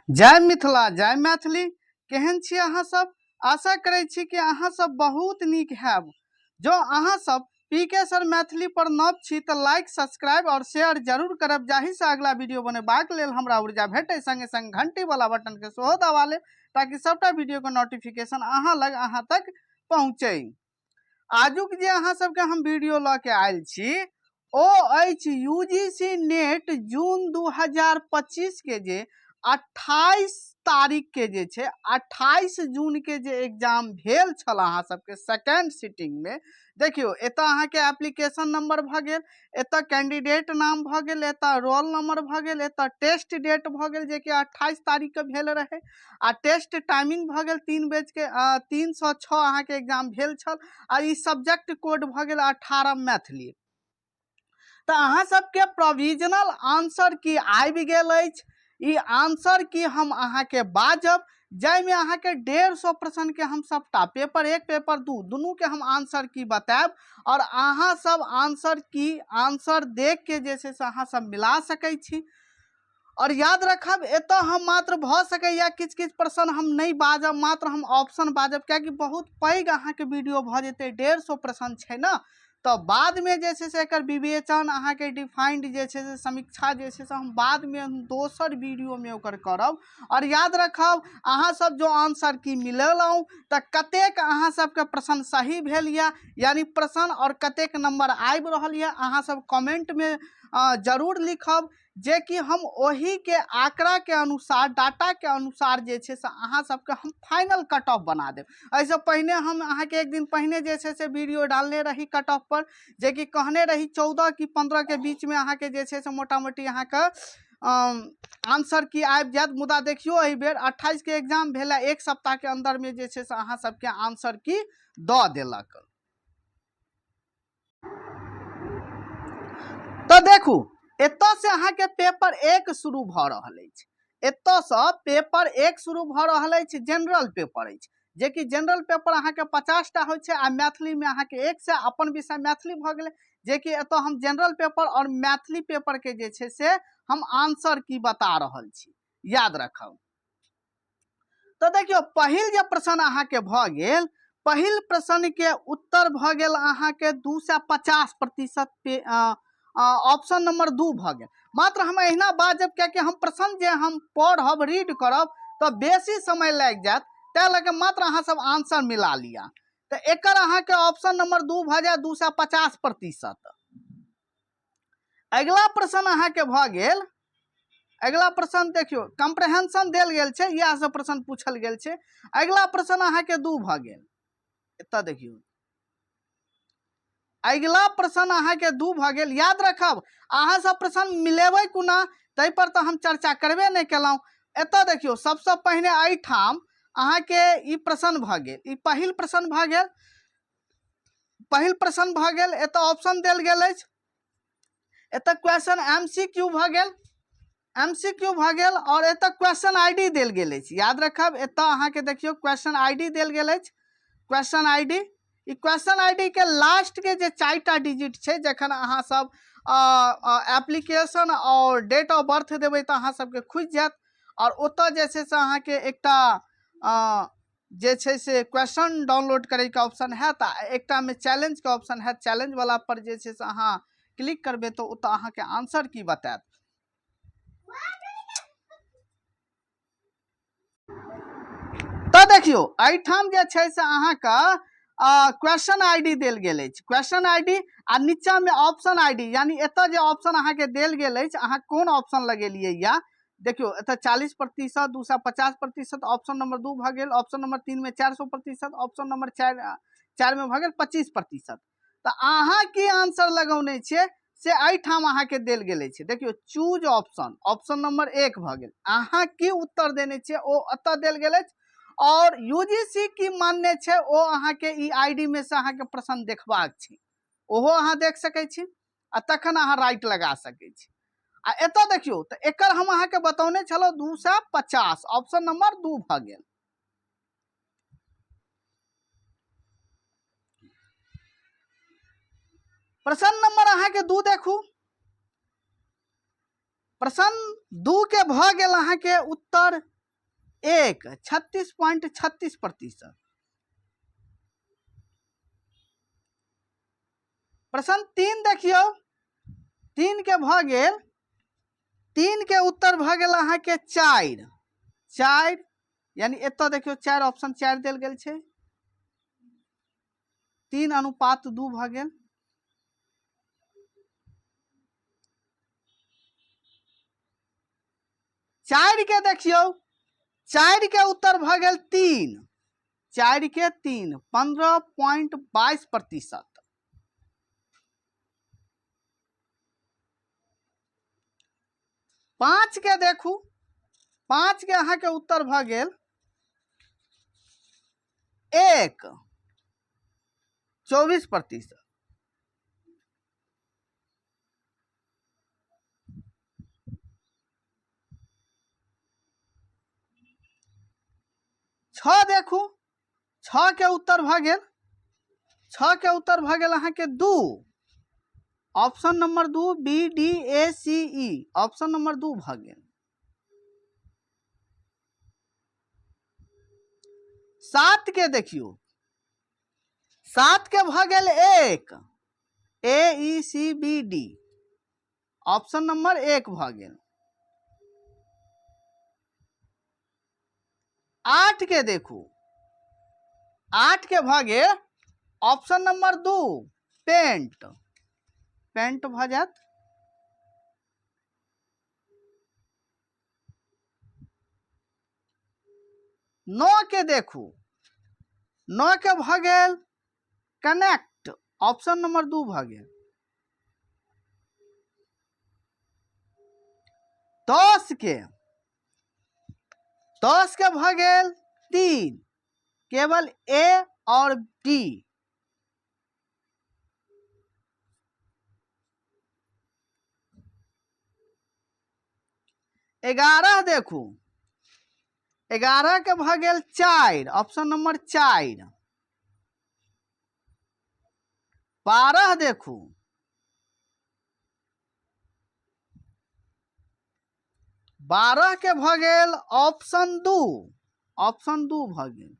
जय मिथिला जय मैथिली। केहन छी अहाँ सब? आशा करै छी कि अहाँ सब बहुत नीक हैब। जो अहाँ सब पीके सर मैथिली पर नव छी तो लाइक सब्सक्राइब और शेयर जरूर करब, जाहि से अगला वीडियो बनेबाक लेल हमरा ऊर्जा भेटे। संगे संग घंटी वाला बटन के सेहो दबा लेब ताकि सबटा वीडियो के नोटिफिकेशन अहाँ लग अहाँ तक पहुँचे। आजुक जे अहाँ सबके हम वीडियो ल के आयल छी ओ अछि यूजीसी नेट जून 2025 के जे 28 तारीख के जे छै 28 जून के जे एग्जाम भेल छल अहाँ सबके सेकेंड सिटिंग में। देखियो एत अहाँ के एप्लीकेशन नंबर भ गेल, एत कैंडिडेट नाम भ गेल, एत रोल नंबर भ गेल, एत टेस्ट डेट भ गेल जे कि 28 तारीख के भेल रहे आ टेस्ट टाइमिंग भ गेल 3:06 अहाँ के एग्जाम भेल छल आ ई सब्जेक्ट कोड भ गेल 18 मैथिली। तो अहाँ सबके प्रोविजनल आंसर की आबि गेल अछि। ई आंसर की हम अहाँ के बाजब जाहिमे अहाँ के 150 प्रश्न के हम सबटा पेपर 1 पेपर 2 दुनू के हम आंसर की बताएब और अहाँ सब आंसर देख के जैसे से अहाँ सब मिला सकै छी। और याद रखब एत हम मात्र भ सकैया किछ प्रश्न हम नहीं बाजब, मात्र हम ऑप्शन बाजब क्योंकि बहुत पैघ अहाँ के वीडियो भ जेते। 150 प्रश्न छै ना, तो बाद में जैसे से एकर विवेचन अहाँ के डिफाइंड जैसे से समीक्षा जैसे से हम बाद में हम दोसर वीडियो में ओकर करब। और याद रखब अहाँ सब जो आंसर की मिलेलौ त कतेक अहाँ सब के प्रश्न सही भेल या, यानी प्रश्न और कतेक नंबर आबि रहल या अहाँ सब कमेंट में जरूर लिखब जे कि हम वही के आंकड़ा के अनुसार डाटा के अनुसार जे छे से अहाँ सबके हम फाइनल कट ऑफ बना देब। ऐसे पहले हम अहाँ के एक दिन पहले जे छे से वीडियो डालने रही कट ऑफ पर, जे कि कहने रही 14 की 15 के बीच में अहाँ के जे छे से मोटा मोटी अहाँ के आंसर की आबि जात। मुदा देखियो एहि बेर 28 के एग्जाम भेला, एक सप्ताह के अंदर में जे छे से अहाँ सबके आंसर की द देलक। तो देखू एत से अहाँ के पेपर 1 शुरू भ रहल अछि। एत से पेपर 1 शुरू भ रहल अछि, जनरल पेपर अछि जे कि जनरल पेपर अहाँ के 50 टा होइ छै आ मैथिली में अहाँ के 1 से अपन विषय मैथिली भ गेलै, जे कि एत हम जनरल पेपर और मैथिली पेपर के जे छै से हम आंसर की बता रहल छी, याद रखब। तो देखियो पहिल जे प्रश्न अहाँ के भ गेल, पहिल प्रश्न के उत्तर भ गेल अहाँ के 250% पे ऑप्शन नंबर 2 भ गेल। मात्र हम एहिना बाजब कि हम प्रश्न जे हम पढ़ब रीड करब तो बेसी समय लग जात, तै लगे मात्र अहाँ सब आंसर मिला लिया। तो एकर अहाँ के ऑप्शन नंबर 2 भ जाए 250%। अगला प्रश्न अहाँ के भ गेल, अगला प्रश्न देखियो कंप्रहेंशन देल गेल छै, यह सब प्रश्न पूछल गेल छै। अगला प्रश्न अहाँ के 2 भ गेल, एत देखियो अगला प्रश्न अहाँ के 2 भ गेल। याद रखब अहाँ सब प्रश्न मिलेबै कुना तै पर तो हम चर्चा करबे नहीं केलौ। एत देखियो सबसे पहले एहि ठाम अहाँ के ई प्रश्न भ गेल, ई पहिल प्रश्न भ गेल, पहिल प्रश्न भ गेल। एत ऑप्शन देल गेल अछि, एत क्वेश्चन एमसीक्यू भ गेल, एमसीक्यू भ गेल और एत क्वेश्चन आईडी देल गेल अछि। याद रखब एत अहाँ के देखियो क्वेश्चन आईडी देल गेल अछि, क्वेश्चन आईडी। ई क्वेश्चन आईडी के लास्ट के जे 4टा डिजिट छै, जखन अहाँ सब एप्लीकेशन और डेट ऑफ बर्थ देबै तो अहाँ सबके खुजि जात और ओत जे छै से अहाँ के एकटा जे छै से क्वेश्चन डाउनलोड करे के ऑप्शन है, एकटा में चैलेंज के ऑप्शन है। चैलेंज वाला पर जे छै से अहाँ क्लिक करबे तो ओत अहाँ के आंसर की बताएत। तो देखियो एठाम जे छै से अहाँ का क्वेश्चन आईडी देल गेल अछि, क्वेश्चन आईडी आ नीचा में ऑप्शन आईडी, यानी एत जे ऑप्शन अहाँ के देल गेल अछि अहाँ कोन ऑप्शन लगेलिए या देखियो एत 40%, 250%, ऑप्शन नंबर 2 भ गेल, ऑप्शन नंबर 3 में 400%, ऑप्शन नंबर 4 में भ गेल 25%। तो अहाँ की आंसर लगौने छियै से एठाम अहाँ के देल गेल अछि। देखियो चूज ऑप्शन, ऑप्शन नंबर 1 भ गेल। अहाँ की उत्तर देने छियै ओ एत देल गेल अछि और यूजीसी की मानने छै ओ अहाँ के ई आईडी में से अहाँ के प्रश्न देखबाक छै, ओहो अहाँ देख सकै छी आ तखन अहाँ राइट लगा सकै छी। आ एत देखियो तो एकर हम अहाँ के बतौने छलो 250, ऑप्शन नंबर 2 भ गेल। प्रश्न नंबर अहाँ के 2 देखू, प्रश्न 2 के भ गेल अहाँ के उत्तर 1 36.36%। प्रश्न 3 देखियो, 3 के भ गेल, 3 के उत्तर भ गेल अहाँ के 4 4, यानी एतऽ देखियो 4 ऑप्शन 4 देल गेल छै, 3:2 भ गेल। चारि के देखियो, 4 के उत्तर भ गेल 3, 4 के 3 15.22%। 5 के देखू, 5 के अहाँ के उत्तर भ गेल 1 24%। 6 देखू, 6 के उत्तर भ गेल, 6 के उत्तर भ गेल अहाँ के 2, option number 2 BDACE, option number 2 भ गेल। 7 के देखियो, 7 के भ गेल 1 AECBD, ऑप्शन नंबर 1 भ गेल। 8 के देखू, 8 के भ गेल ऑप्शन नंबर 2 पेंट, पेंट भ जात। 9 के देखू, 9 के भ गेल कनेक्ट, ऑप्शन नंबर 2 भ गेल। 10 के भ गेल 3, केवल A और D। 11 देखू, 11 के भ गेल 4, ऑप्शन नंबर 4। 12 देखू, 12 के भ गेल ऑप्शन 2, ऑप्शन 2 भ गेल।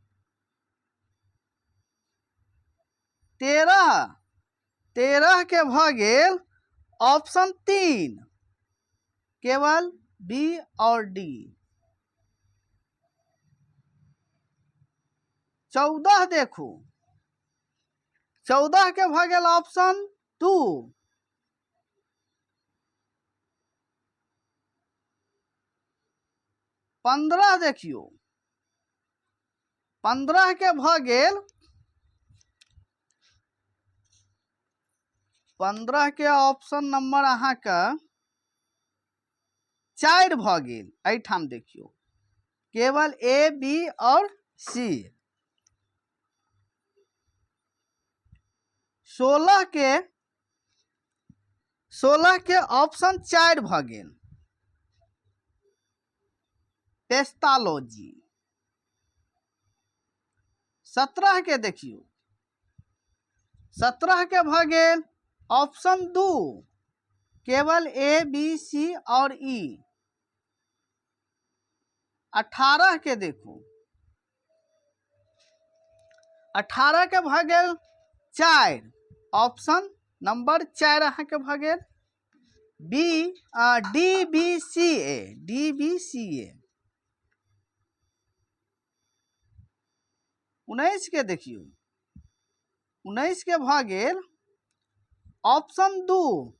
13 के भ गेल ऑप्शन 3, केवल B और D। 14 देखू, 14 के भ गेल ऑप्शन 2, 15 देखियो, 15 के भ गेल, 15 के ऑप्शन नंबर अहाँ के 4 भ गेल। एठाम देखियो केवल A B और C। 16 के ऑप्शन 4 भ गेल पेस्टोलॉजी। 17 के देखियो, 17 के भ गेल ऑप्शन 2, केवल A B C और E। 18 के देखू, 18 के भ गेल 4, ऑप्शन नंबर 4 अहाँ के भ गेल DBCA, DBCA। 19 के देखियो, 19 के भ गेल ऑप्शन 2,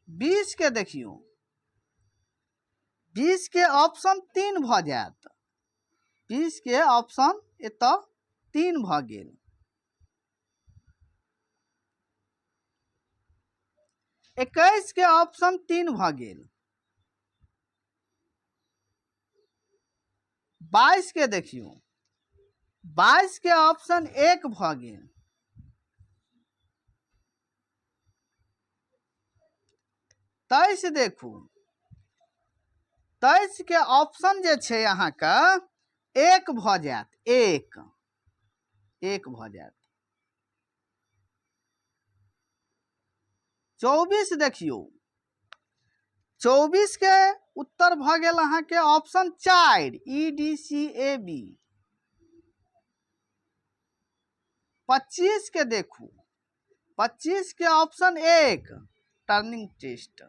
20 के देखियो, 20 के ऑप्शन 3 भ जात, 20 के ऑप्शन एतऽ 3 भ गेल। 21 के ऑप्शन 3 भ गेल। 22 के देखियो, 22 के ऑप्शन 1 भ गेल। 23 देखू, 23 के ऑप्शन जे छै अहाँ के 1 भ जात, 1 भ जात। 24 देखियो, 24 के उत्तर भ गेल अहाँ के ऑप्शन 4 EDCAB। 25 के देखू, 25 के ऑप्शन 1 टर्निंग टेस्ट।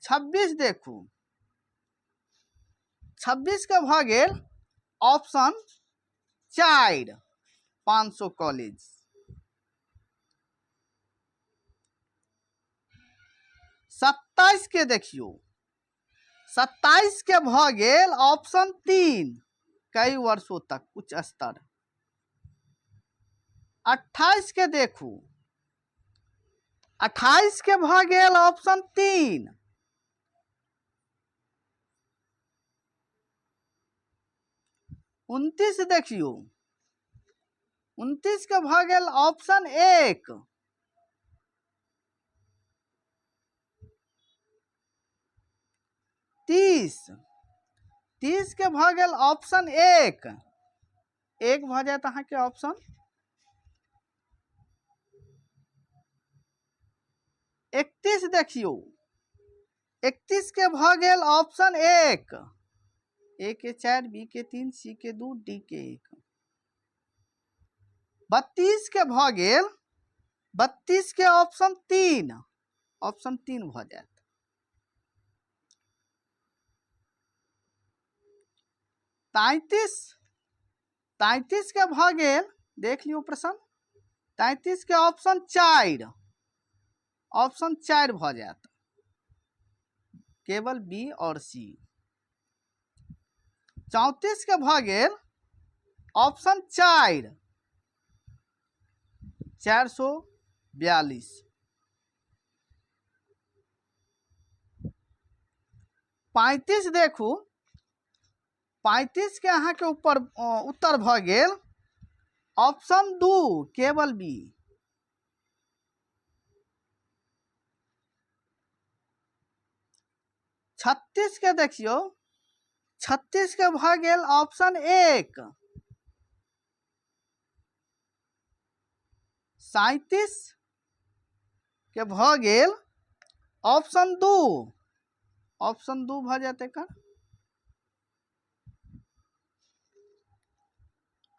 26 देखू, 26 के भ गेल ऑप्शन 4 500 कॉलेज। 27 के देखियो, 27 के भ गेल ऑप्शन 3 कई वर्षों तक उच्च स्तर। 28 के देखू, 28 के भ गेल ऑप्शन 3 29 देखियो, 29 के भ गेल ऑप्शन 1 30। 30 के भ गेल ऑप्शन 1 भ जात अहाँ के ऑप्शन 31 देखियो, 31 के भ गेल ऑप्शन 1 A के 4 B के 3 C के 2 D के 1। 32 के भ गेल, 32 के ऑप्शन 3 भ जात। 33 के भ गेल, देख लियो प्रश्न, 33 के ऑप्शन 4 भ जात, केवल B और C। 34 के भ गेल ऑप्शन 4 442। 35 देखू, 35 के अहाँ के ऊपर उत्तर भ गेल ऑप्शन 2 केवल B। 36 के देखियो, 36 के भ गेल ऑप्शन 1। 37 के भ गेल ऑप्शन 2 भ जाते कर।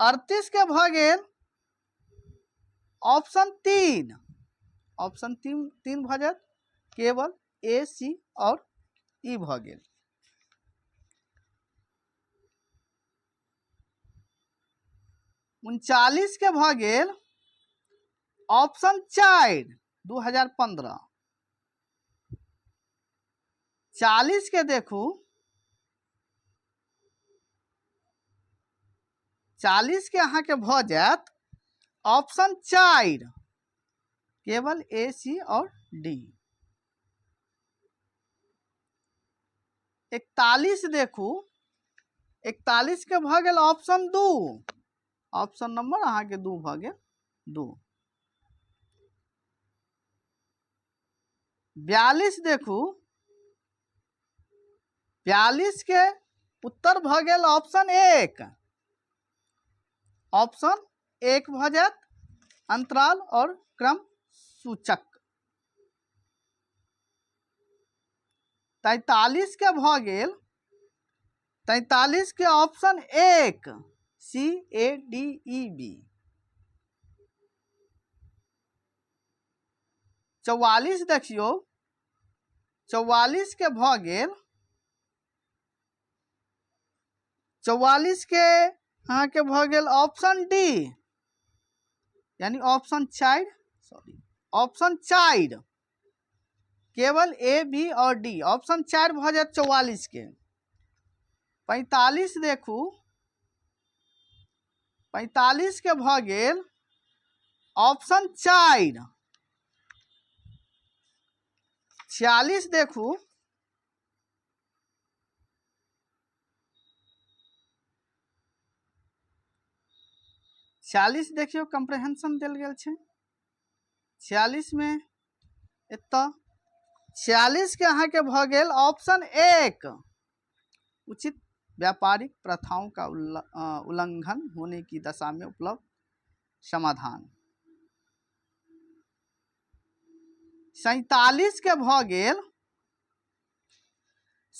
38 के भ गेल ऑप्शन 3 भ जात, केवल A C और E भ गेल। 39 के भ गेल ऑप्शन 4 2015। 40 के देखू, 40 के अहाँ के भ जात ऑप्शन 4 केवल A C और D। 41 देखू, 41 के भ गेल ऑप्शन 2 ऑप्शन नंबर अहाँ के 2 भ गेल 2। 42 देखू, 42 के उत्तर भ गेल ऑप्शन 1 भ जात, अंतराल और क्रम सूचक। 43 के भ गेल, 43 के ऑप्शन 1 CADEB। 44 देखियो, 44 के भ गेल, 44 के अहाँ के भ गेल ऑप्शन D यानी ऑप्शन 4 केवल A B और D, ऑप्शन 4 भ जात 44 के। 45 देखू, 45 के भ गेल ऑप्शन 4। 46 देखू, 46 देखियो कंप्रहेंशन देल गेल छै। 46 में एत 46 के अहाँ के भ गेल ऑप्शन 1 उचित व्यापारिक प्रथाओं का उल्लंघन होने की दशा में उपलब्ध समाधान। 47 के भ गेल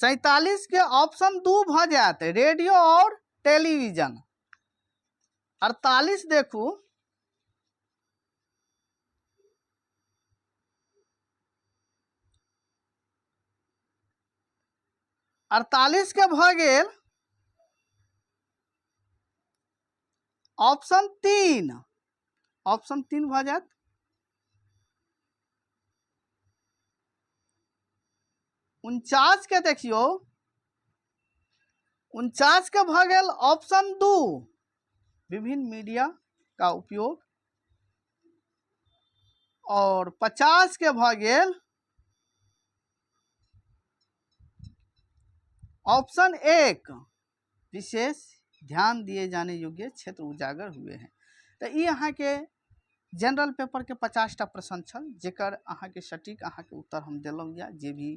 47 के ऑप्शन 2 भ जात रेडियो और टेलीविजन। 48 देखू, अड़तालीस के भ गेल ऑप्शन 3, ऑप्शन 3 भ जात। 49 के देखियो, 49 के भ गेल ऑप्शन 2, विभिन्न मीडिया का उपयोग। और 50 के भ गेल ऑप्शन 1, विशेष ध्यान दिए जाने योग्य क्षेत्र उजागर हुए हैं। तो ये अहाँ के जनरल पेपर के 50टा प्रश्न छल, जेकर अहाँ के सटीक अहाँ के उत्तर हम दिलौं या जे भी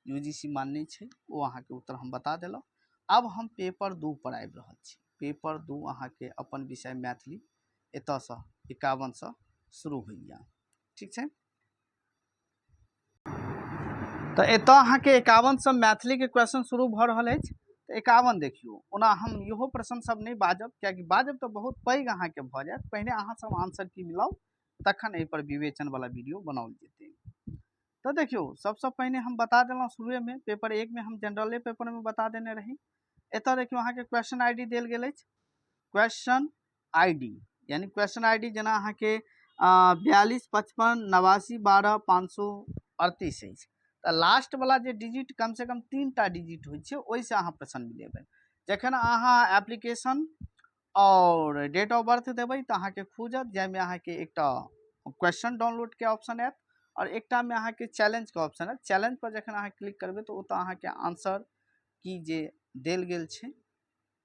यूजीसी मानने छे वो अहाँ के उत्तर हम बता दिलौं। अब हम पेपर 2 पर आबि रहल छी। पेपर 2 अहाँ के अपन विषय मैथिली एतऽ सँ 51 सँ शुरू होइया, ठीक छै। तो एतऽ अहाँ के 51 सँ मैथिली के क्वेश्चन शुरू भ रहल अछि। तो 51 देखियो, ओना हम इहो प्रश्न सब नहीं बाजब, कियाकि बाजब तो बहुत पैघ अहाँ के भ जायत। पहिने अहाँ सब आंसर की मिलाउ, तखन एहि पर विवेचन वाला वीडियो बनाओल जेतै। तो देखियो, सबसे पहले हम बता देलौं शुरू में, पेपर 1 में हम जनरले पेपर में बता देने रही। एतऽ देखियो अहाँ के क्वेश्चन आईडी देल गेल अछि। क्वेश्चन आईडी यानी क्वेश्चन आईडी जेना अहाँ के 42 55 89 12 538 अछि। तो लास्ट वाला जे डिजिट कम से कम 3टा डिजिट होइ छै, ओहि से अहाँ प्रश्न मिलेबै। जखन अहाँ एप्लीकेशन और डेट ऑफ बर्थ देबै तो अहाँ के खुजत, जाहिमे अहाँ के एकटा क्वेश्चन डाउनलोड के ऑप्शन आयत और एकटा में अहाँ के चैलेंज के ऑप्शन आयत। चैलेंज पर जखन अहाँ क्लिक करबै तो ओतऽ अहाँ के आंसर की जे देल गेल छै,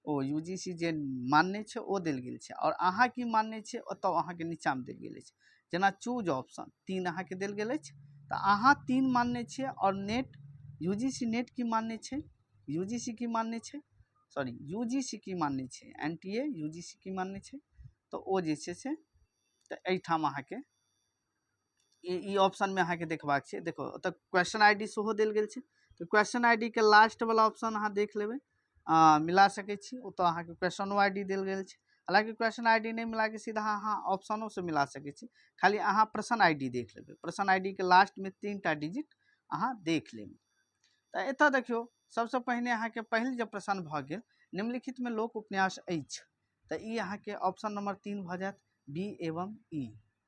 ओ यूजीसी जे मानने छै ओ देल गेल छै, और अहाँ की मानने छै ओतऽ अहाँ के नीचा में देल गेल अछि। जेना चूज ऑप्शन 3 अहाँ के देल गेल अछि, तो अहाँ 3 मानने छियै। और नेट, यूजीसी नेट की मानने छै, यूजीसी की मानने छै, सॉरी यूजीसी की मानने छै, एनटीए यूजीसी की मानने छै। तो ओ जे छै से तो एहिठाम अहाँ के ई ऑप्शन में अहाँ के देखबाक छै। देखो ओतऽ क्वेश्चन आईडी सेहो देल गेल छै। तो क्वेश्चन आईडी के लास्ट वाला ऑप्शन अहाँ देख लेबै, मिला सकै छी। ओतऽ अहाँ के क्वेश्चनो आईडी देल गेल छै। हालांकि क्वेश्चन आईडी नहीं मिला के सीधा अहाँ ऑप्शनों से मिला सकै छी, खाली अहाँ प्रश्न आईडी देख लेबै। प्रश्न आईडी के लास्ट में 3टा डिजिट अहाँ देख लेबै। तो एतऽ देखियो, सबसे पहिने अहाँ के पहिल जे प्रश्न भ गेल, निम्नलिखित में लोक उपन्यास अछि। तो ई अहाँ के ऑप्शन नंबर 3 भ जायत, बी एवं ई।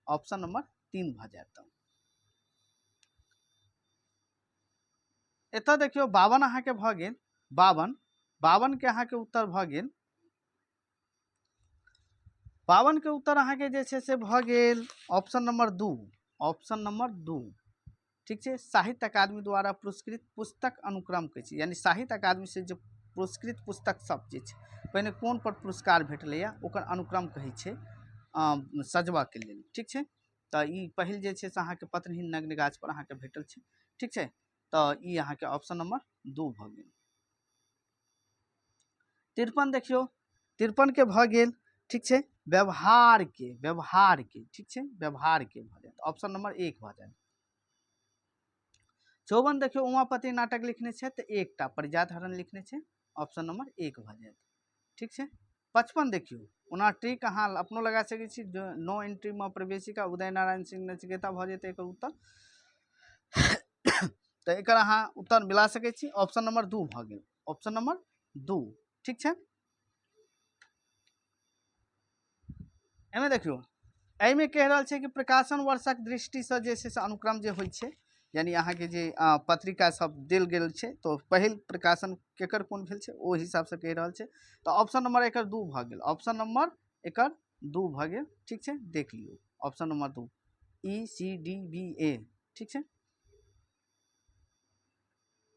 ऑप्शन नंबर 3 भ जायत। एतऽ देखियो 52 अहाँ के भ गेल, 52 के अहाँ के उत्तर भ गेल। 52 के उत्तर अहाँ के जे छै से भ गेल ऑप्शन नंबर 2, ऑप्शन नंबर 2, ठीक छै। साहित्य अकादमी द्वारा पुरस्कृत पुस्तक अनुक्रम कहै छै, यानी साहित्य अकादमी से जो पुरस्कृत पुस्तक सब जे छै, पहिने कोन पर पुरस्कार भेटलैया ओकर अनुक्रम कहै छै सजबऽ के लेल, ठीक छै। तो ई पहिल जे छै से अहाँ के पत्रहीन नग्न गाछ पर अहाँ के भेटल छै, ठीक छै। तो ई अहाँ के ऑप्शन नंबर 2 भ गेल। 53 देखियो, 53 के भ गेल, ठीक छै। व्यवहार के, ठीक छै, व्यवहार के भ जायत, ऑप्शन नंबर 1 भ जायत। 54 देखियो, उमापति नाटक लिखने छै तो एकटा परिजात हरण लिखने छै, ऑप्शन नंबर 1 भ जायत, ठीक छै। 55 देखियो, ओना ट्रिक अहाँ अपनो लगा सकै छी। नो एंट्री में प्रवेशिका उदय नारायण सिंह नचिकेता भ जेतै एकर उत्तर। तो एकर अहाँ उत्तर मिला सकै छी, ऑप्शन नंबर 2 भ गेल, ऑप्शन नंबर 2, ठीक छै। एमे देखियो, एहिमे कह रहल छै कि प्रकाशन वर्षक दृष्टि से जे छै से अनुक्रम जे होइ छै, यानी अहाँ के जे पत्रिका सब देल गेल छै, तो पहिल प्रकाशन केकर कोन भेल छै ओ हिसाब से कह रहल छै। तो ऑप्शन नंबर एकर 2 भ गेल, ऑप्शन नंबर एकर 2 भ गेल, ठीक छै। देख लियो ऑप्शन नंबर 2, ECDBA, ठीक छै।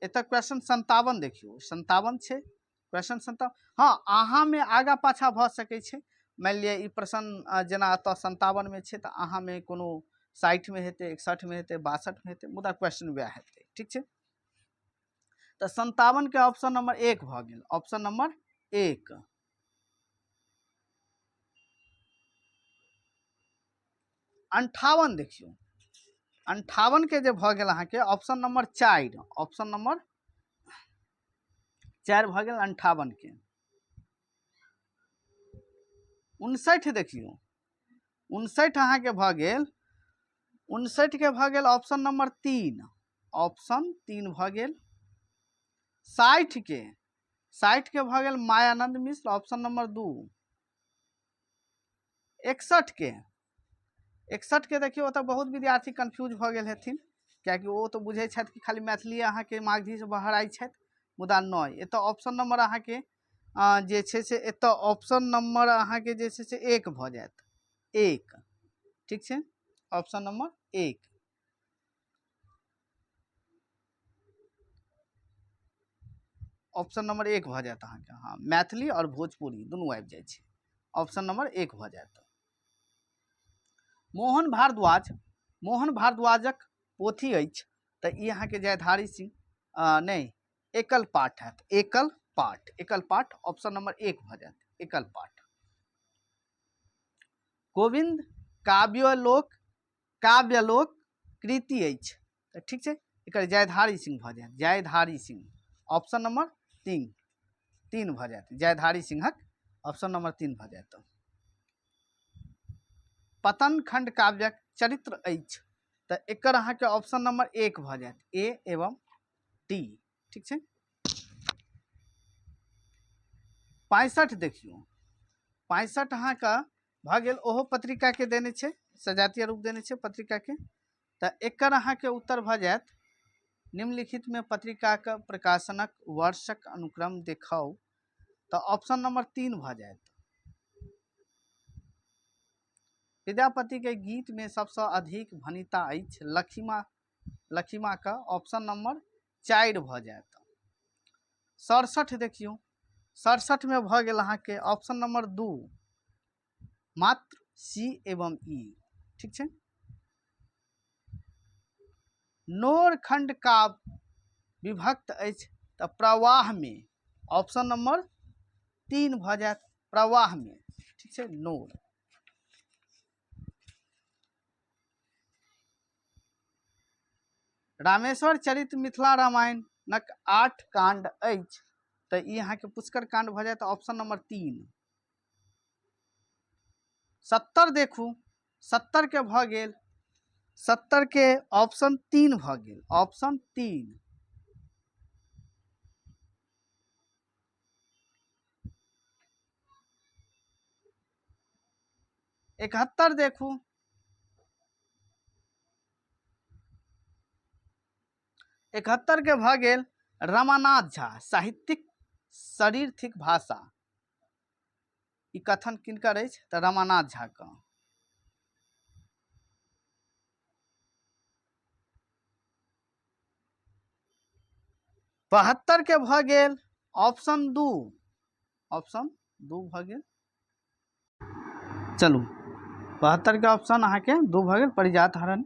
एतऽ क्वेश्चन 57 देखियो, 57 छै क्वेश्चन 57। हाँ, अहाँ में आगा पाछा भ सकै छै। मान लिअ ई प्रश्न जेना एतऽ 57 में छै, तो अहाँ में कोनो 60 में हेतै, 61 में हेतै, 62 में हेतै, मुदा क्वेश्चन वएह हेतै, ठीक छै। तो 57 के ऑप्शन नंबर 1 भ गेल, ऑप्शन नंबर 1। 58 देखियो, 58 के जे भ गेल अहाँ के ऑप्शन नंबर 4, ऑप्शन नंबर 4 भऽ गेल 58 के। 59 देखियौ, 59 अहाँके भऽ गेल, 59 के भऽ गेल ऑप्शन नंबर 3, ऑप्शन 3 भऽ गेल। 60 के, 60 के भऽ गेल मायानंद मिश्र, ऑप्शन नंबर 2। 61 के, 61 के देखियौ, ओतऽ बहुत विद्यार्थी कन्फ्यूज भऽ गेल हेथिन, कियाकि ओ तऽ बुझै छथि कि खाली मैथिली अहाँके मागधीसँ बाहर आई छथि, मुदा नहि, एतऽ ऑप्शन नंबर अहाँके जे छै से एतऽ ऑप्शन नंबर अहाँके जे छै से 1 भऽ जायत, 1, ठीक छै, ऑप्शन नंबर 1। ऑप्शन नंबर 1 भऽ जायत अहाँके, हाँ, मैथिली और भोजपुरी दुनू आबि जाइ छै, ऑप्शन नंबर 1 भऽ जायत। मोहन भारद्वाज, मोहन भारद्वाजक पोथी अछि, तऽ ई अहाँके जयधारी सिंह, नहि, एकल पाठ हैत, एकल पाठ, एकल पाठ ऑप्शन नंबर 1 भऽ जायत, एकल पाठ। गोविंद काव्यालोक, काव्यालोक कृति अछि, तऽ ठीक छै, एकर जयधारी सिंह भऽ जायत, जयधारी सिंह, ऑप्शन नंबर 3 भऽ जायत, जयधारी सिंहक ऑप्शन नंबर 3 भऽ जायत। पतन खंड काव्यक चरित्र अछि, तऽ एकर अहाँके ऑप्शन नंबर 1 भऽ जायत, ए एवं डी, ठीक छै। 65 देखियौ, 65 अहाँके भऽ गेल, ओहो पत्रिका के देने छै, सजातीय रूप देने छै पत्रिका के, तऽ एकर अहाँके उत्तर भऽ जायत, निम्नलिखित में पत्रिका के प्रकाशनक वर्षक अनुक्रम देखाउ, तऽ ऑप्शन नंबर 3 भऽ जायत। विद्यापति के गीत में सबसे अधिक भनिता अछि लखीमा, लखीमा का ऑप्शन नंबर 4 भऽ जायत। 67 देखियौ, 67 में भऽ गेल अहाँके ऑप्शन नंबर 2, मात्र सी एवं ई, ठीक छै। नोरखंड काव्य विभक्त अछि, तऽ प्रवाह में ऑप्शन नंबर 3 भऽ जायत, प्रवाह में, ठीक छै, नोर। रामेश्वर चरित मिथिला रामायणक 8 कांड अछि, तऽ ई अहाँके पुष्कर कांड भऽ जायत, ऑप्शन नंबर 3। 70 देखू, 70 के भऽ गेल, 70 के ऑप्शन 3 भऽ गेल, ऑप्शन 3। 71 देखू, 71 के भऽ गेल रमानाथ झा, साहित्यिक शरीर थिक भाषा, ई कथन किनकर अछि, तऽ रमानाथ झा का। 72 के भऽ गेल ऑप्शन 2, ऑप्शन 2 भऽ गेल, चलू 72 के ऑप्शन अहाँके 2 भऽ गेल, परिजात हरण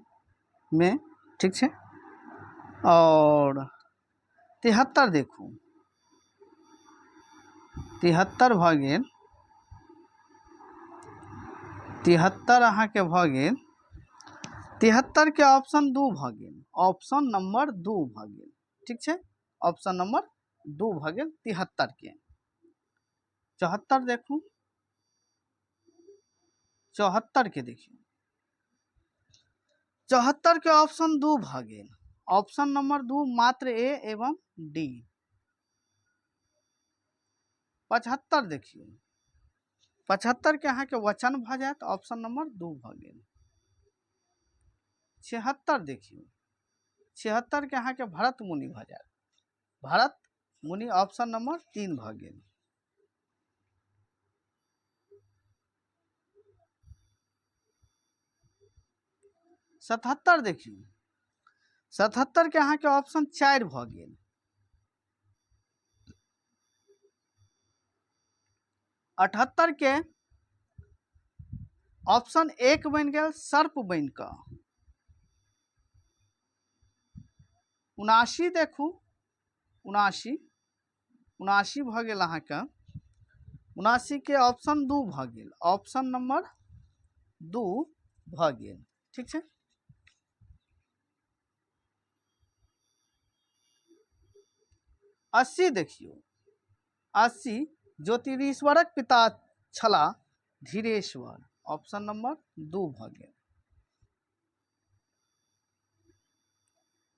में, ठीक छै। और 73 देखू, 73 भऽ गेल, 73 अहाँके भऽ गेल, 73 के ऑप्शन 2 भऽ गेल, ऑप्शन नंबर 2 भऽ गेल, ठीक छै, ऑप्शन नंबर 2 भऽ गेल 73 के। 74 देखू, 74 के देखियौ, 74 के ऑप्शन 2 भऽ गेल, ऑप्शन नंबर 2 मात्र ए एवं डी। 75 देखियौ, 75 के अहाँके वचन भऽ जायत, ऑप्शन नंबर 2 भऽ गेल। 76 देखियौ, 76 के अहाँके भरत मुनि भऽ जायत, भरत मुनि ऑप्शन नंबर 3 भऽ गेल। 77 देखियौ, 77 के अहाँके ऑप्शन 4 भऽ गेल। 78 के ऑप्शन 1 बनि गेल, सर्प बनि कऽ। 79 देखू, 79, 79 भऽ गेल अहाँके, 79 के ऑप्शन 2 भऽ गेल, ऑप्शन नंबर 2 भऽ गेल, ठीक छै। 80 देखियौ, 80 ज्योतिरीश्वरक पिता छला धीरेश्वर। ऑप्शन नंबर 2 भ गेल।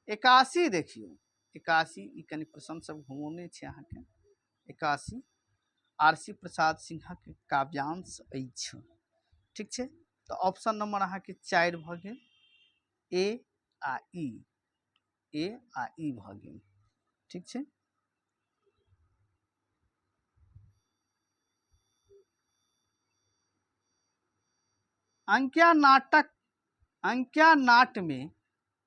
81 देखियो, 81 ई कनि प्रश्न सब घुमौने छै अहाँके। 81 आरसी प्रसाद सिंहक काव्यांश अछि। ठीक छै, तो ऑप्शन नंबर अहाँके 4 भ गेल, ए आ ई, ए आ ई भ गेल। ठीक छै, अंकिया नाट में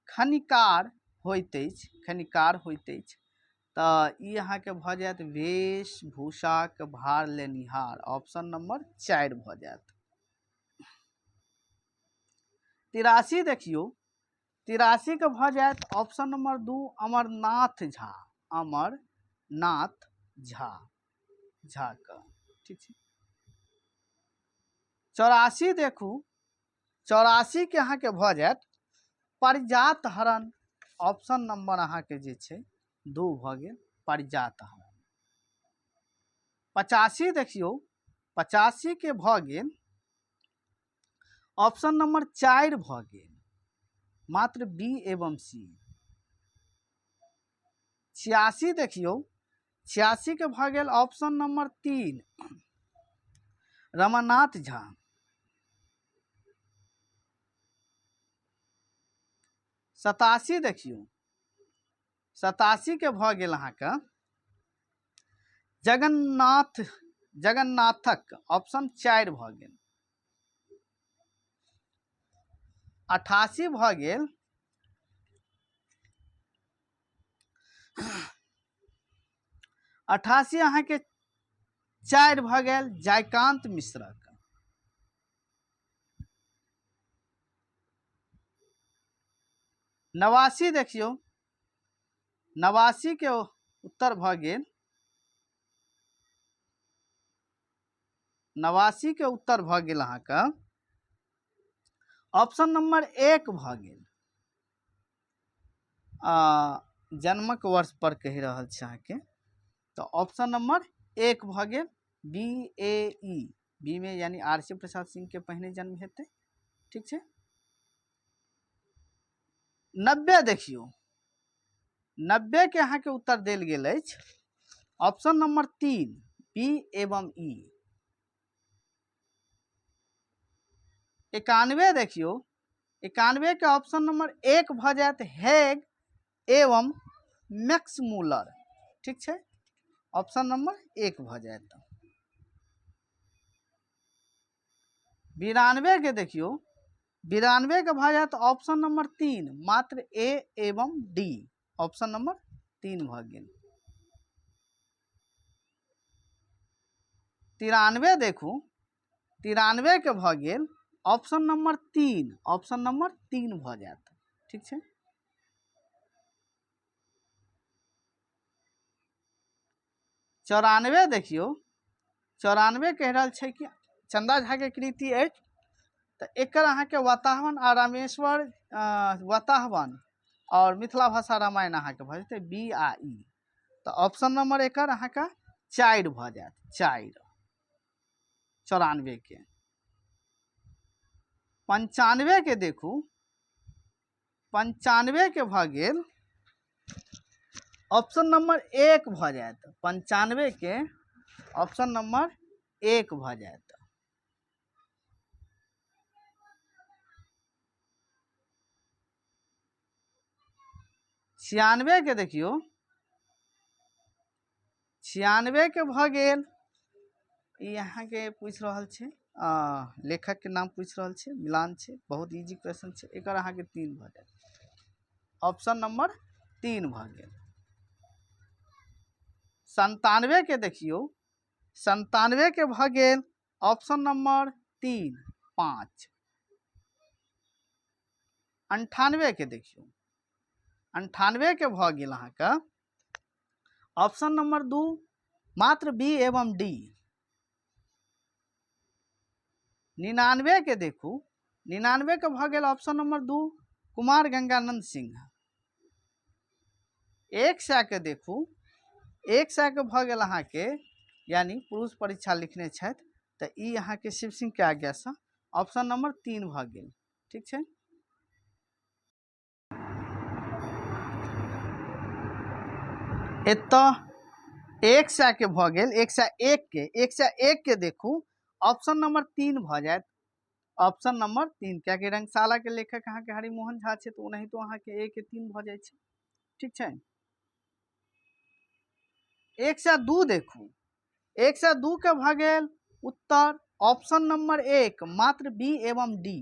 खनिकार होइत अछि, खनिकार होइत अछि, तऽ ई अहाँके भऽ जायत वेशभूषाक भार लेनिहार। ऑप्शन नंबर 4 भऽ जायत। 83 देखियो, 83 के भऽ जायत ऑप्शन नंबर 2 अमरनाथ झा, अमरनाथ झा, झा का। ठीक छै, 84 देखू, 84 के अहाँके भऽ जायत परिजात हरण। ऑप्शन नंबर अहाँके जे छै 2 भऽ गेल, परिजात हरण। 85 देखियो, 85 के भऽ गेल ऑप्शन नंबर 4 भऽ गेल, मात्र बी एवं सी। 86 देखियो, 86 के भऽ गेल ऑप्शन नंबर 3 रमानाथ झा। 87 देखियो, 87 के भऽ गेल अहाँके जगन्नाथक। ऑप्शन 4 भऽ गेल। 88 भऽ गेल 88 अहाँके 4 भऽ गेल जयकांत मिश्रक। 89 देखियो, 89 के उत्तर भऽ गेल, 89 के उत्तर भऽ गेल अहाँके ऑप्शन नंबर 1 भऽ गेल, जन्मक वर्ष पर कहि रहल छै अहाँके, तो ऑप्शन नंबर 1 भऽ गेल बी ए ई, बी में यानी आरसी प्रसाद सिंह के पहिने जन्म हेतै। ठीक छै, 90 देखियो, 90 के अहाँके उत्तर देल गेल अछि ऑप्शन नंबर 3 बी एवं ई। 91 देखियो, 91 के ऑप्शन नंबर 1 भऽ जायत हेग एवं मैक्समूलर। ठीक छै, ऑप्शन नंबर 1 भऽ जायत। 92 के देखियो, 92 के भऽ जायत ऑप्शन नंबर 3 मात्र ए एवं डी। ऑप्शन नंबर 3 भऽ गेल। 93 देखू, 93 के भऽ गेल ऑप्शन नंबर 3, ऑप्शन नंबर 3 भऽ जायत। ठीक छै, 94 देखियो, 94 कहि रहल छै कि चंदा झा के कृति अछि, तऽ एकर अहाँके वातावरण आ रामेश्वर वातावरण और मिथिला भाषा रामायण अहाँके भऽ जेतै बी आ ई। तो ऑप्शन नंबर एकर अहाँके 4 भऽ जायत, 4। 94 के। 95 के देखू, 95 के भऽ गेल ऑप्शन नंबर 1 भऽ जायत, 95 के ऑप्शन नंबर 1 भऽ जायत। 96 के देखियो, 96 के भऽ गेल, ई अहाँके पूछ रहल छै लेखक के नाम पूछ रहल छै, मिलान छै, बहुत इजी क्वेश्चन छै। एकर अहाँके 3 भऽ जायत, ऑप्शन नंबर 3 भऽ गेल। 97 के देखियो, 97 के भऽ गेल ऑप्शन नंबर 3 5। 98 के देखियो, 98 के भऽ गेल अहाँके ऑप्शन नंबर 2 मात्र बी एवं डी। 99 के देखू, 99 के भऽ गेल ऑप्शन नंबर 2 कुमार गंगानंद सिंह। 100 के देखू, 100 के भऽ गेल अहाँके यानी पुरुष परीक्षा लिखने छथि तऽ ई अहाँके शिव सिंह के आज्ञासँ ऑप्शन नंबर 3 भऽ गेल। ठीक छै। एतऽ 100 के भऽ गेल 101 के 101 के देखू ऑप्शन नंबर 3 भऽ जायत। ऑप्शन नंबर 3 कियाकि रंगशाला के लेखक अहाँके हरिमोहन झा छै तऽ ओनाहितो अहाँके ए के 3 भऽ जाइ छै। ठीक छै। 102 देखू 102 के भऽ गेल उत्तर ऑप्शन नंबर 1 मात्र बी एवं डी।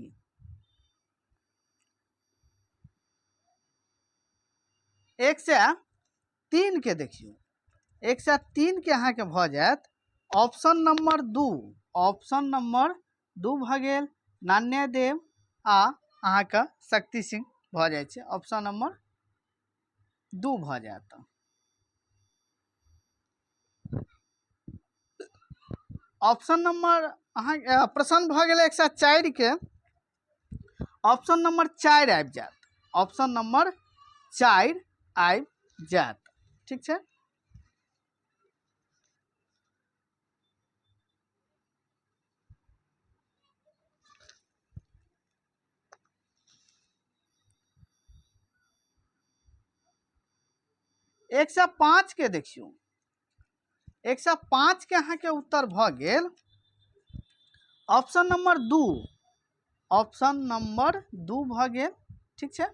103 के देखियौ 103 के अहाँके भऽ जायत ऑप्शन नंबर 2। ऑप्शन नंबर 2 भऽ गेल नान्य देव आ अहाँके शक्ति सिंह भऽ जाइ छै। ऑप्शन नंबर 2 भऽ जायत। ऑप्शन नंबर अहाँ प्रश्न भऽ गेल 104 के ऑप्शन नंबर 4 आबि जायत। ऑप्शन नंबर 4 आबि जायत। ठीक छै। एक सौ 5 के देखियौ 105 के अहाँके उत्तर भऽ गेल ऑप्शन नंबर 2। ऑप्शन नंबर 2 भऽ गेल। ठीक छै।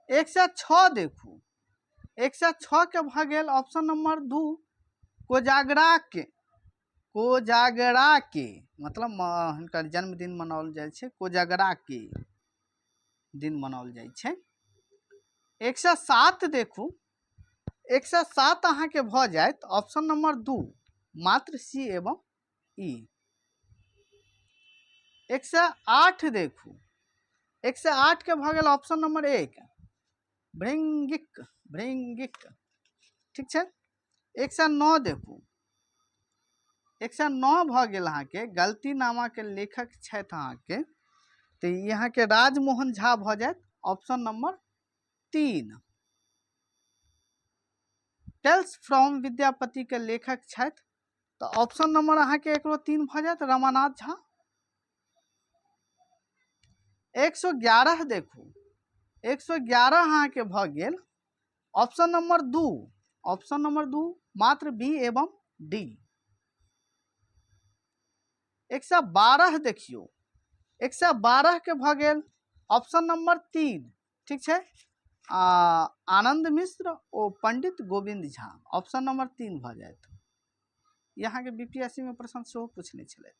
106 देखू 106 के भऽ गेल ऑप्शन नंबर 2 कोजागरा के मतलब हुनकर जन्मदिन मनाओल जाइ छै कोजागरा के दिन मनाओल जाइ छै। 107 देखू 107 अहाँके भऽ जायत ऑप्शन नंबर 2 मात्र सी एवं ई। 108 देखू 108 के भऽ गेल ऑप्शन नंबर 1 भृंगिक। ठीक छै। 109 देखू 109 भऽ गेल अहाँके गलती नामा के लेखक छथि अहाँके तऽ यहाँ के राजमोहन झा भऽ जायत। Option number 3। Tales from Vidyapati के लेखक छथि तऽ ऑप्शन नंबर अहाँके एकरो 3 भऽ जायत रमानाथ झा। 111 देखू 111 अहाँके भऽ गेल ऑप्शन नंबर 2। ऑप्शन नंबर 2 मात्र बी एवं डी। 112 देखियौ 112 के भऽ गेल ऑप्शन नंबर 3। ठीक छै। आनंद मिश्र ओ पंडित गोविंद झा। ऑप्शन नंबर 3 भऽ जायत। यहाँ के बीपीएससी में प्रश्न सेहो पूछने छलै।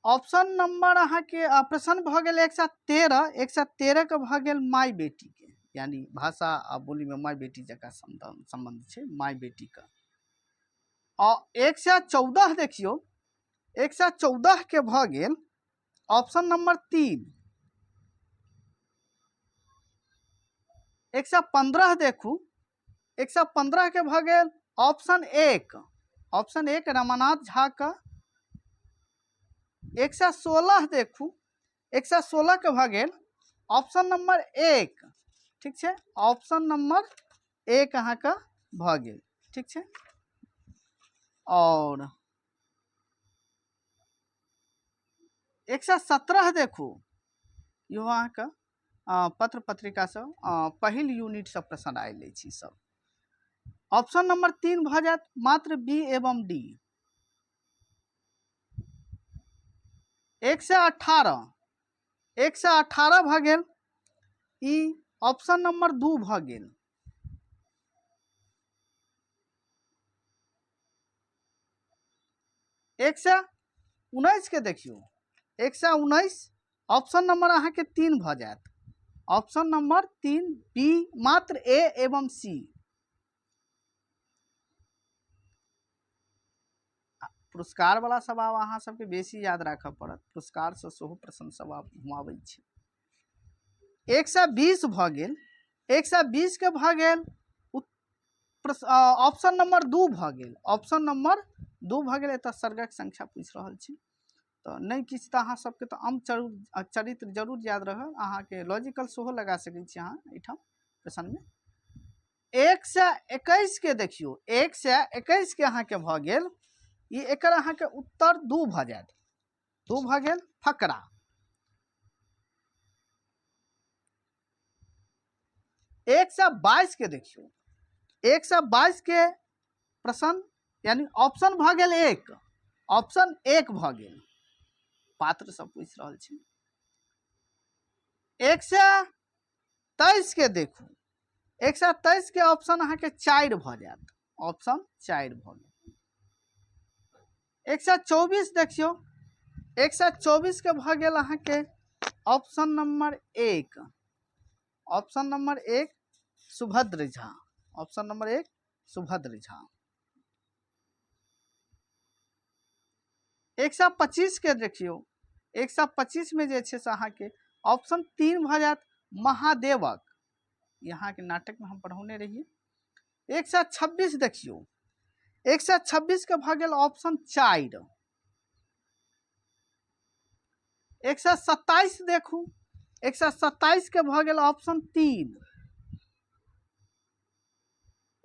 ऑप्शन नंबर अहाँके प्रश्न भऽ गेल 113 के भऽ गेल माय बेटी के यानी भाषा आ बोली में माय बेटी जका संबंध छै माय बेटी का। और 114 देखियौ 114 के भऽ गेल ऑप्शन नंबर 3। 115 देखू 115 के भऽ गेल ऑप्शन 1। ऑप्शन 1 रमानाथ झा का। 116 देखू 116 के भऽ गेल ऑप्शन नंबर 1। ठीक छै। ऑप्शन नंबर 1 अहाँके भऽ गेल। ठीक छै। और 117 देखू इहो अहाँके पत्र पत्रिका से पहिल यूनिट से प्रश्न आयल अछि सब। ऑप्शन नंबर 3 भऽ जायत मात्र बी एवं डी। 118 भऽ गेल ई ऑप्शन नंबर 2 भऽ गेल। 119 के देखियौ 119 ऑप्शन नंबर अहाँके 3 भऽ जायत। ऑप्शन नंबर 3 बी मात्र ए एवं सी। पुरस्कार वाला सब आब अहाँ सबके बेसी याद राखऽ पड़त पुरस्कार से सेहो प्रश्न सब आब घुमाबै छै। 120 भऽ गेल 120 के भऽ गेल ऑप्शन नंबर 2 भऽ गेल। ऑप्शन नंबर 2 भऽ गेल। एतऽ सर्गक संख्या पूछि रहल छी तऽ नहीं किछु तऽ अहाँ सबके तऽ अम चरित्र जरूर याद रहल। अहाँके लॉजिकल सेहो लगा सकै छी अहाँ एहिठाम प्रश्न में। 1 से 21 के देखियो 1 से 21 के अहाँ के भ गेल ई एकर अहाँ के उत्तर 2 भ जायत 2 भ गेल फकरा। 1 से 22 के देखियो 1 से 22 के प्रश्न यानी ऑप्शन भ गेल 1 ऑप्शन 1 भ गेल पात्र सब पूछ रहल छी। 1 से 23 के देखू 1 से 23 के ऑप्शन अहाँ के 4 भ जायत ऑप्शन 4 भ गेल। 1 से 24 देखियो 1 से 24 के भ गेल अहाँ के option number 1 option number 1 Subhadra Jha option number 1 Subhadra Jha. 1 से 25 के देखियो 1 से 25 में जे छे से अहाँ के ऑप्शन 3 भ जात महादेवक यहाँ के नाटक में हम पढ़ौने रहिए। 1 से 26 देखियो 1 से 26 के भ गेल ऑप्शन 4। 1 से 27 देखू 1 से 27 के भ गेल ऑप्शन 3।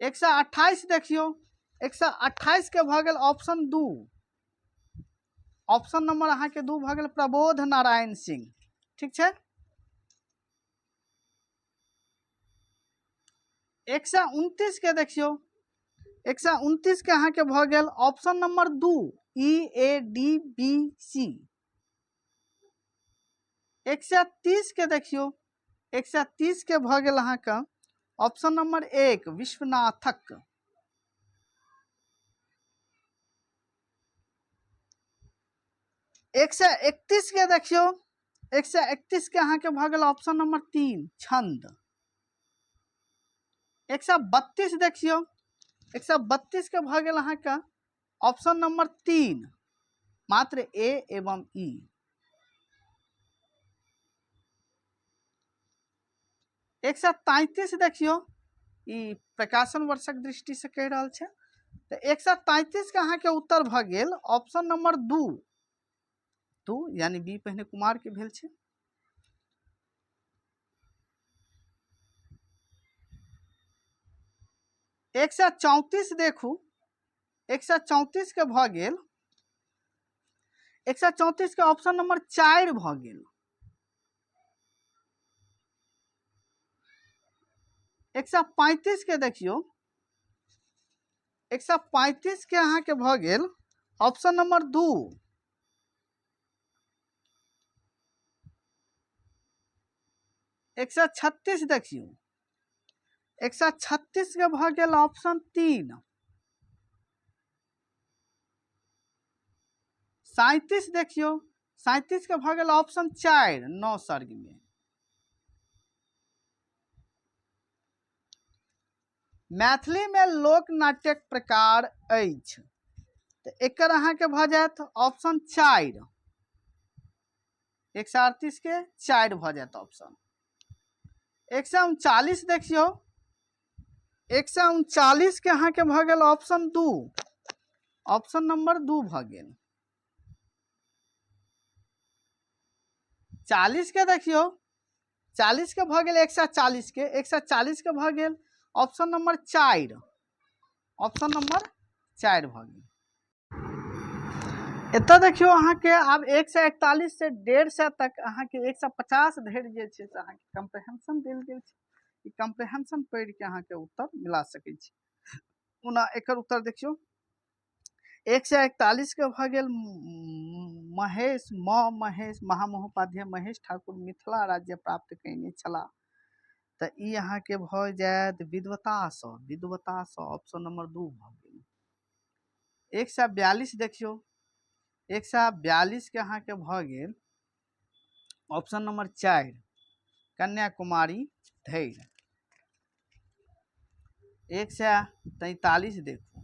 1 से 28 देखियो 1 से 28 के भ गेल ऑप्शन 2 ऑप्शन नंबर अहाँ के 2 भ गेल प्रबोध नारायण सिंह ठीक है। 1 से 29 के देखियो 1 से 29 के अहाँ के भ गेल ऑप्शन नंबर 2 EADBC। 1 से 30 के देखियो 1 से 30 के भ गेल अहाँ का ऑप्शन नंबर 1 विश्वनाथक। 1 से 31 के देखियो 1 से 31 के अहाँ के भ गेल ऑप्शन नंबर 3 छंद। 1 से 32 देखियो 1 से 32 के भ गेल अहाँ का ऑप्शन नंबर 3 मात्र A एवं E। 1 से 33 देखियो ई प्रकाशन वर्षक दृष्टि से कह रहल छे तो 1 से 33 के अहाँ के उत्तर भ गेल ऑप्शन नंबर 2 यानी बी पहिने कुमार के भेल छे। 1 से 34 देखू 1 से 34 के भ गेल 1 से 34 के ऑप्शन नंबर 4 भ गेल। 1 से 35 के देखियो 1 से 35 के अहाँ के भ गेल ऑप्शन नंबर 2। 1 से 36 देखियो 1 से 36 के भ गेल ऑप्शन 3। 37 देखियो 37 के भ गेल ऑप्शन 4 9 सर्ग में। मैथिली में लोक नाट्यक प्रकार अछि तो एकर अहाँ के भ जात ऑप्शन 4 138 के 4 भ जात ऑप्शन। 139 देखियो 139 के अहाँ के भ गेल ऑप्शन 2 ऑप्शन नंबर 2 भ गेल। 40 के देखियो 40 के भ गेल 140 के 140 के भ गेल ऑप्शन नंबर 4 ऑप्शन नंबर 4 भ गेल। एतऽ देखियो अहाँ के आब 1 से 41 से 150 तक अहाँ के 150 धरि जे छै से अहाँ के कम्प्रहेंशन देल गेल छै ई कम्प्रहेंशन पढ़ि के अहाँ के उत्तर मिला सकै छी। ओना एकर उत्तर देखियो 1 से 41 के भ गेल महेश महामहोपाध्याय महेश ठाकुर मिथिला राज्य प्राप्त कयने छलाह तो ई अहाँ के भ जायत विद्वता सँ ऑप्शन नंबर 2 भ गेल। 1 से 42 देखियो 1 से 42 के अहाँ के भ गेल ऑप्शन नंबर 4 कन्याकुमारी धैर्य। 1 से 43 देखू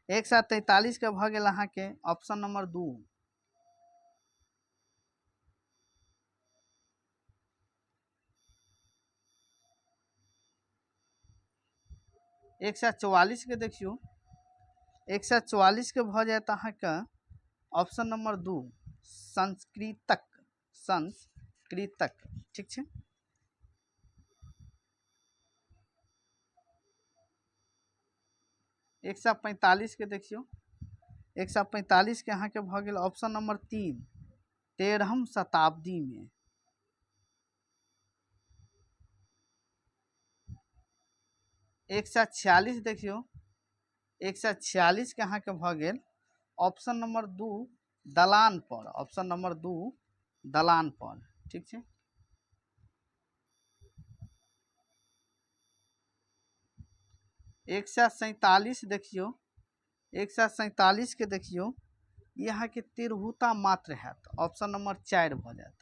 1 से 43 के भ गेल अहाँ के ऑप्शन नंबर 2। 1 से 44 के देखियो 1 से 44 के भ जात अहाँ के ऑप्शन नंबर 2 संस्कृतक ठीक है। 145 के देखियो 145 के अहाँ के भ गेल ऑप्शन नंबर 3 13वीं शताब्दी में। 146 देखियो 146 के अहाँ के भ गेल ऑप्शन नंबर 2 दलान पर, ऑप्शन नंबर 2 दलान पर, ठीक है। 147 देखियो 147 के देखियो यहाँ के तिरहुता मात्र है, ऑप्शन नंबर 4 भ जात।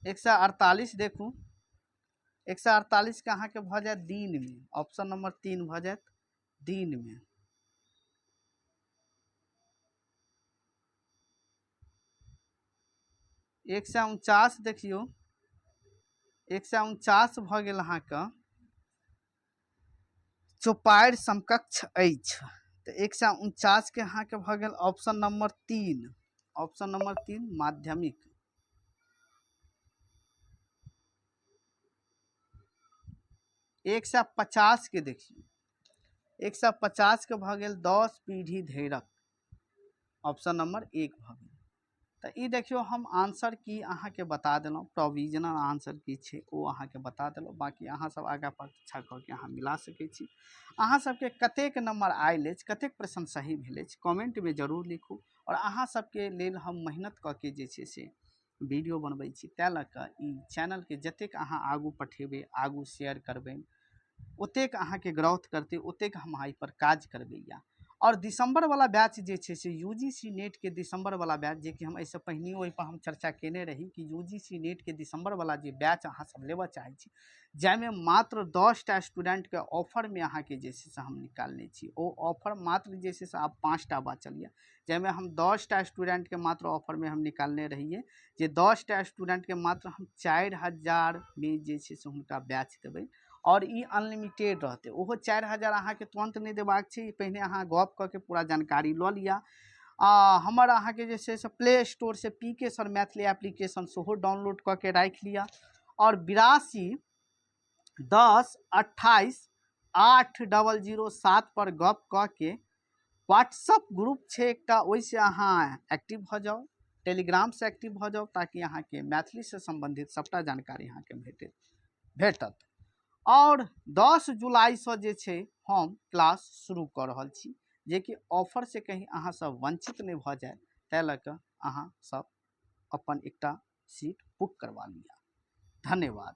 148 देखू 148 के अहाँ के भ जात दिन में, ऑप्शन नंबर 3 भ जात दिन में। 149 देखियो 149 भ गेल अहाँ के चौपाइर समकक्ष अछि, तो 149 के अहाँ के भ गेल ऑप्शन नंबर 3, ऑप्शन नंबर 3 माध्यमिक। 150 के देखिए 150 के भ गेल 10 पीढ़ी धैरक, ऑप्शन नंबर 1 भ गेल। तो ये देखियो हम आंसर की अहाँ के बता देलहुँ, प्रोविजनल आंसर की छै ओ अहाँ के बता देलहुँ। बाकी अहाँ सब आगा परीक्षा क के अहाँ मिला सकै छी। अहाँ सबके कतेक नंबर आयल अछि, कतेक प्रश्न सही भेल अछि, कमेंट में जरूर लिखू। और अहाँ सबके लेल हम मेहनत क के जे छै से वीडियो बनबै छी, तै लऽ कऽ ई चैनल के जतेक अहाँ आगू पठेबै, आगू शेयर करबै, ओतेक अहाँ के ग्रोथ करते, ओतेक हम एहि पर काज करबै। और दिसंबर वाला बैच जे छै से यूजीसी नेट के दिसंबर वाला बैच, जे कि हम ऐसे पहिने ओहि पर हम चर्चा केने रही कि यूजीसी नेट के दिसंबर वाला जे बैच अहाँ सब लेबऽ चाहै छी, जाहिमे मात्र 10टा स्टूडेंट के ऑफर में अहाँ के जे छै से हम निकालने छी। ओ ऑफर मात्र जे छै से आब 5टा बचल यऽ, जाहिमे हम 10टा स्टूडेंट के मात्र ऑफर में हम निकालने रहिए, जे 10टा स्टूडेंट के मात्र हम 4000 में जे छै से हुनका बैच देबै। और ई अनलिमिटेड रहते, ओहो 4000 अहाँ के तुरंत नहीं देबाक छै, पहिने अहाँ गप क के पूरा जानकारी लऽ लिया। हमर अहाँ के जे छै से प्ले स्टोर से पीके सर मैथिली एप्लीकेशन सेहो डाउनलोड क के राख लिया। और 82 10 28 8007 पर गप क के व्हाट्सअप ग्रुप छै एकटा, ओइसे अहाँ एक्टिव भ जाओ, टेलीग्राम से एक्टिव भ जाओ, ताकि अहाँ के मैथिली से संबंधित सबटा जानकारी अहाँ के भेटत। और 10 जुलाई से जे छै हम क्लास शुरू कर रहल छी, जे कि ऑफर से कहीं अहाँ सब वंचित नहीं भ जाए, तै लऽ कऽ अहाँ सब अपन एकटा सीट बुक करवा लिया। धन्यवाद।